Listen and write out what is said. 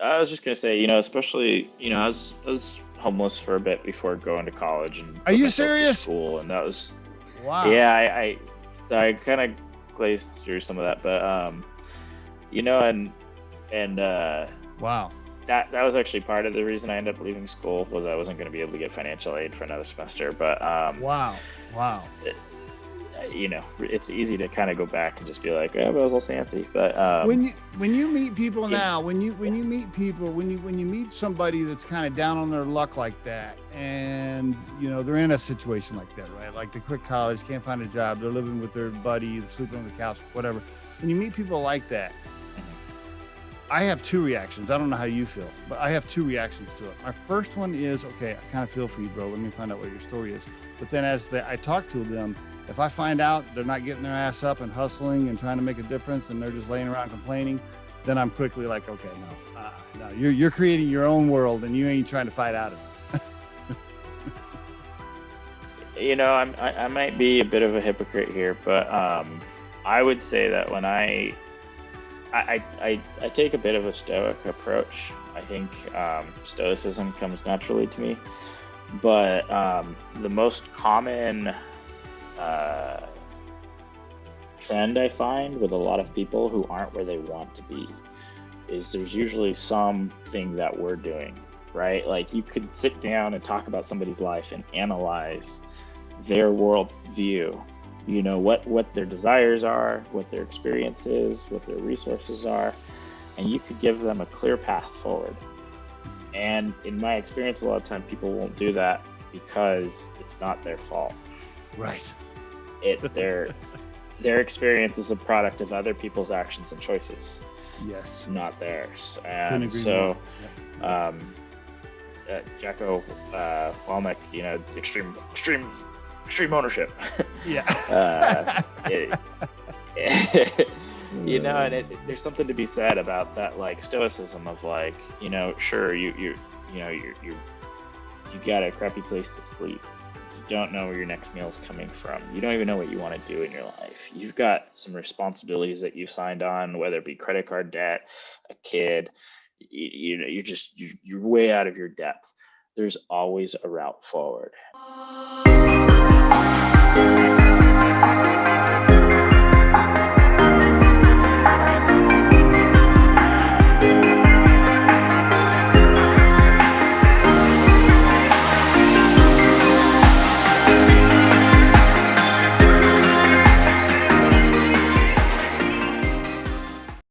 I was just gonna say, especially, I was homeless for a bit before going to college and Are put you myself through serious? school, and that was, Wow. yeah, so I kind of glazed through some of that, but and Wow. that was actually part of the reason I ended up leaving school was I wasn't going to be able to get financial aid for another semester, but Wow. Wow. it's easy to kind of go back and just be like, oh, but I was all fancy, but When you meet people yeah. now, when you meet people, when you meet somebody that's kind of down on their luck like that, and they're in a situation like that, right? Like they quit college, can't find a job, they're living with their buddy, they're sleeping on the couch, whatever. When you meet people like that, I have two reactions. I don't know how you feel, but I have two reactions to it. My first one is, okay, I kind of feel for you, bro. Let me find out what your story is. But then I talk to them, if I find out they're not getting their ass up and hustling and trying to make a difference and they're just laying around complaining, then I'm quickly like, okay, no, you're creating your own world and you ain't trying to fight out of it. I might be a bit of a hypocrite here, but I would say that when I take a bit of a stoic approach. I think stoicism comes naturally to me, but the most common trend I find with a lot of people who aren't where they want to be is there's usually something that we're doing, right? Like you could sit down and talk about somebody's life and analyze their world view, what their desires are, what their experience is, what their resources are, and you could give them a clear path forward. And in my experience, a lot of time people won't do that because it's not their fault. Right. It's their experience is a product of other people's actions and choices. Yes. Not theirs. Couldn't And agree so more. 𝐒𝐡𝐞𝐥𝐝 extreme ownership. Yeah. And there's something to be said about that, like stoicism of like, sure, you got a crappy place to sleep. You don't know where your next meal is coming from. You don't even know what you want to do in your life. You've got some responsibilities that you've signed on, whether it be credit card debt, a kid. You're way out of your depth. There's always a route forward.